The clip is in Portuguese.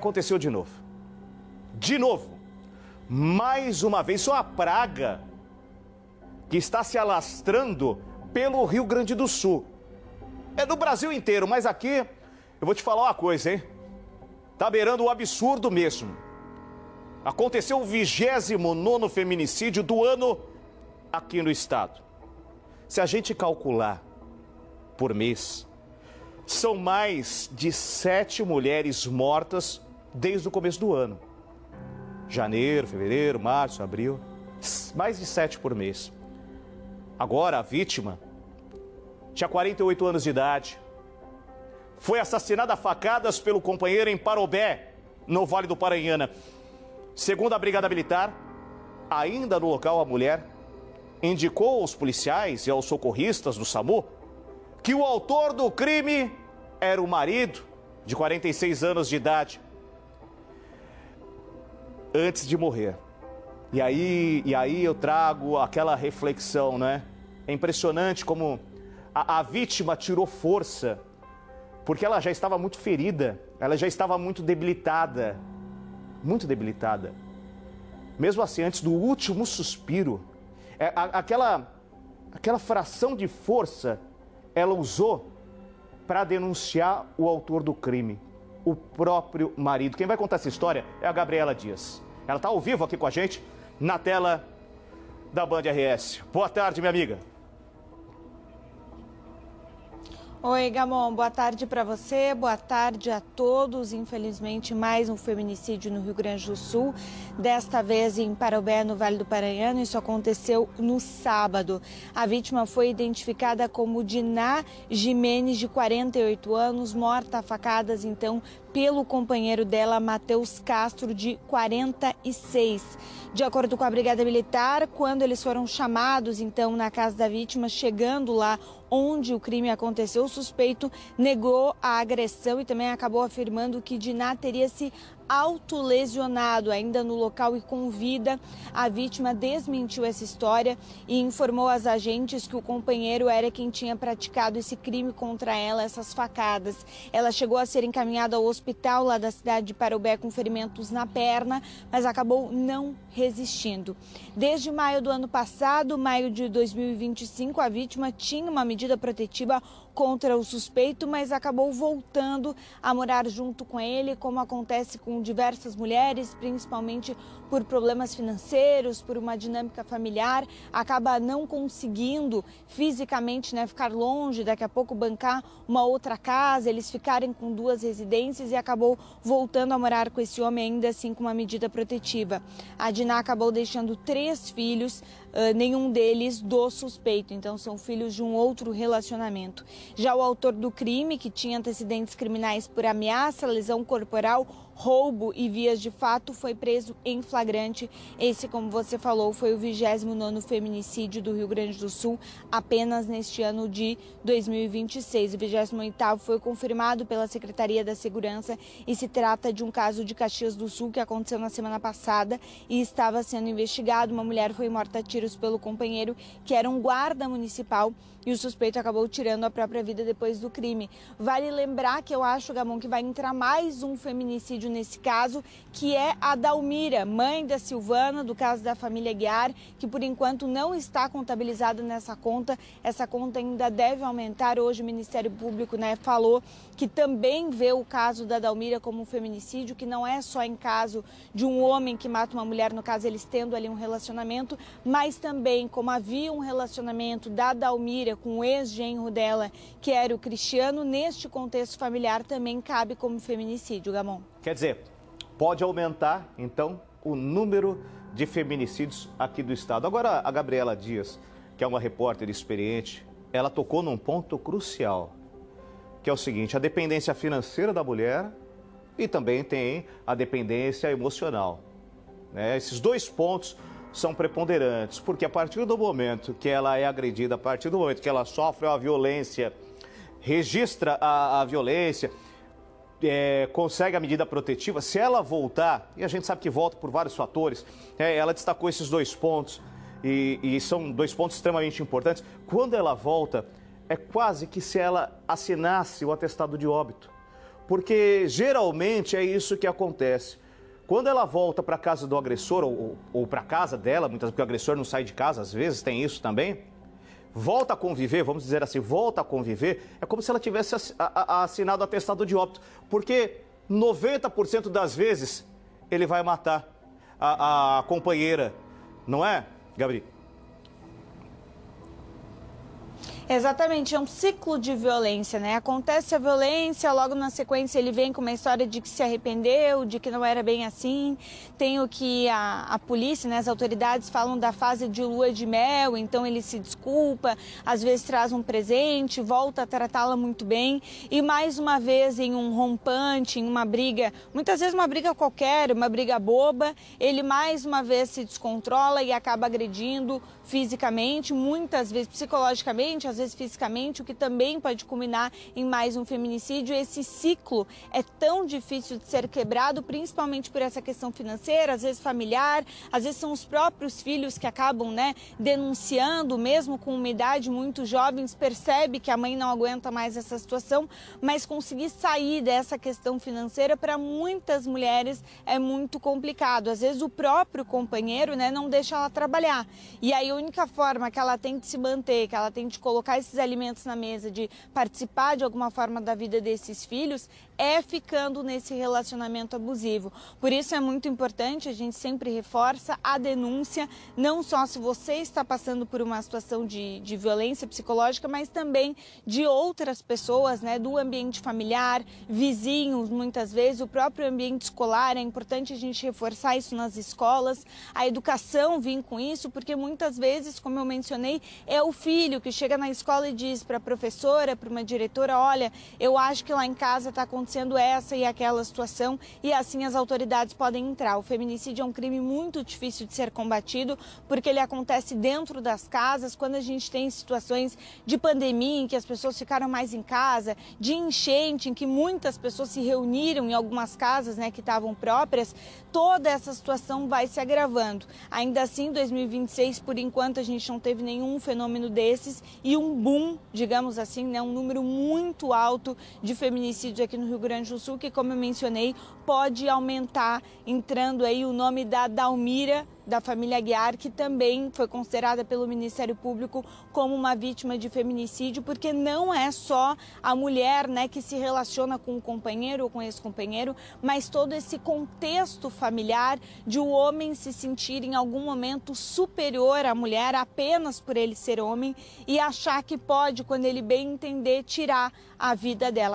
Aconteceu de novo. De novo. Mais uma vez, isso é uma praga que está se alastrando pelo Rio Grande do Sul. É do Brasil inteiro, mas aqui eu vou te falar uma coisa, hein? Tá beirando o absurdo mesmo. Aconteceu o 29º feminicídio do ano aqui no estado. Se a gente calcular por mês, são mais de 7 mulheres mortas desde o começo do ano. Janeiro, fevereiro, março, abril, mais de 7 por mês. Agora a vítima tinha 48 anos de idade. Foi assassinada a facadas pelo companheiro em Parobé, no Vale do Paranhana. Segundo a Brigada Militar, ainda no local a mulher indicou aos policiais e aos socorristas do SAMU que o autor do crime era o marido, de 46 anos de idade, antes de morrer. E aí eu trago aquela reflexão, né? É impressionante como a vítima tirou força, porque ela já estava muito ferida, ela já estava muito debilitada. Muito debilitada. Mesmo assim, antes do último suspiro, aquela fração de força ela usou para denunciar o autor do crime, o próprio marido. Quem vai contar essa história é a Gabriela Dias. Ela está ao vivo aqui com a gente, na tela da Band RS. Boa tarde, minha amiga. Oi, Gamon, boa tarde para você, boa tarde a todos. Infelizmente, mais um feminicídio no Rio Grande do Sul, desta vez em Parobé, no Vale do Paranhana. Isso aconteceu no sábado. A vítima foi identificada como Diná Jimenez, de 48 anos, morta a facadas, então, pelo companheiro dela, Matheus Castro, de 46. De acordo com a Brigada Militar, quando eles foram chamados, então, na casa da vítima, chegando lá onde o crime aconteceu, o suspeito negou a agressão e também acabou afirmando que Diná teria se autolesionado ainda no local e com vida. A vítima desmentiu essa história e informou aos agentes que o companheiro era quem tinha praticado esse crime contra ela, essas facadas. Ela chegou a ser encaminhada ao hospital lá da cidade de Parobé com ferimentos na perna, mas acabou não resistindo. Desde maio do ano passado, maio de 2025, a vítima tinha uma medida protetiva contra o suspeito, mas acabou voltando a morar junto com ele, como acontece com diversas mulheres, principalmente por problemas financeiros, por uma dinâmica familiar, acaba não conseguindo fisicamente, né, ficar longe, daqui a pouco bancar uma outra casa, eles ficarem com 2 residências e acabou voltando a morar com esse homem, ainda assim com uma medida protetiva. A Diná acabou deixando 3 filhos, nenhum deles do suspeito, então são filhos de um outro relacionamento. Já o autor do crime, que tinha antecedentes criminais por ameaça, lesão corporal, roubo e vias de fato, foi preso em flagrante. Esse, como você falou, foi o 29º feminicídio do Rio Grande do Sul, apenas neste ano de 2026. O 28º foi confirmado pela Secretaria da Segurança e se trata de um caso de Caxias do Sul que aconteceu na semana passada e estava sendo investigado. Uma mulher foi morta a tiros pelo companheiro, que era um guarda municipal, e o suspeito acabou tirando a própria vida depois do crime. Vale lembrar que eu acho, Gamon, que vai entrar mais um feminicídio nesse caso, que é a Dalmira, mãe da Silvana, do caso da família Guiar, que por enquanto não está contabilizada nessa conta. Essa conta ainda deve aumentar. Hoje o Ministério Público, né, falou que também vê o caso da Dalmira como um feminicídio, que não é só em caso de um homem que mata uma mulher, no caso eles tendo ali um relacionamento, mas também como havia um relacionamento da Dalmira com o ex-genro dela, que era o Cristiano, neste contexto familiar também cabe como feminicídio, Gamon. Quer dizer, pode aumentar, então, o número de feminicídios aqui do estado. Agora, a Gabriela Dias, que é uma repórter experiente, ela tocou num ponto crucial, que é o seguinte: a dependência financeira da mulher e também tem a dependência emocional, né? Esses 2 pontos são preponderantes, porque a partir do momento que ela é agredida, a partir do momento que ela sofre uma violência, registra a violência, consegue a medida protetiva, se ela voltar, e a gente sabe que volta por vários fatores, ela destacou esses 2 pontos, e são 2 pontos extremamente importantes. Quando ela volta, é quase que se ela assinasse o atestado de óbito, Porque geralmente é isso que acontece. Quando ela volta para a casa do agressor ou para a casa dela, muitas vezes porque o agressor não sai de casa, às vezes tem isso também, volta a conviver, vamos dizer assim, volta a conviver, é como se ela tivesse assinado atestado de óbito. Porque 90% das vezes ele vai matar a companheira, não é, Gabriel? Exatamente, é um ciclo de violência, né? Acontece a violência, logo na sequência ele vem com uma história de que se arrependeu, de que não era bem assim. Tem o que a polícia, né, as autoridades falam da fase de lua de mel, então ele se desculpa, às vezes traz um presente, volta a tratá-la muito bem. E mais uma vez em um rompante, em uma briga, muitas vezes uma briga qualquer, uma briga boba, ele mais uma vez se descontrola e acaba agredindo fisicamente, muitas vezes psicologicamente, às vezes fisicamente, o que também pode culminar em mais um feminicídio. Esse ciclo é tão difícil de ser quebrado, principalmente por essa questão financeira, às vezes familiar, às vezes são os próprios filhos que acabam, né, denunciando, mesmo com uma idade muito jovem, percebe que a mãe não aguenta mais essa situação, mas conseguir sair dessa questão financeira para muitas mulheres é muito complicado. Às vezes o próprio companheiro, né, não deixa ela trabalhar. E aí a única forma que ela tem de se manter, que ela tem de colocar esses alimentos na mesa, de participar de alguma forma da vida desses filhos, é ficando nesse relacionamento abusivo. Por isso é muito importante, a gente sempre reforça a denúncia, não só se você está passando por uma situação de violência psicológica, mas também de outras pessoas, né, do ambiente familiar, vizinhos, muitas vezes, o próprio ambiente escolar. É importante a gente reforçar isso nas escolas, a educação vir com isso, porque muitas vezes, como eu mencionei, é o filho que chega na escola e diz para a professora, para uma diretora: olha, eu acho que lá em casa está acontecendo essa e aquela situação, e assim as autoridades podem entrar. O feminicídio é um crime muito difícil de ser combatido, porque ele acontece dentro das casas, quando a gente tem situações de pandemia, em que as pessoas ficaram mais em casa, de enchente, em que muitas pessoas se reuniram em algumas casas, né, que estavam próprias, toda essa situação vai se agravando. Ainda assim, em 2026, por enquanto, a gente não teve nenhum fenômeno desses e um boom, digamos assim, né, um número muito alto de feminicídios aqui no Rio Grande do Sul, que, como eu mencionei, pode aumentar, entrando aí o nome da Dalmira, da família Aguiar, que também foi considerada pelo Ministério Público como uma vítima de feminicídio, porque não é só a mulher, né, que se relaciona com o companheiro ou com esse companheiro, mas todo esse contexto familiar de o homem se sentir em algum momento superior à mulher apenas por ele ser homem e achar que pode, quando ele bem entender, tirar a vida dela.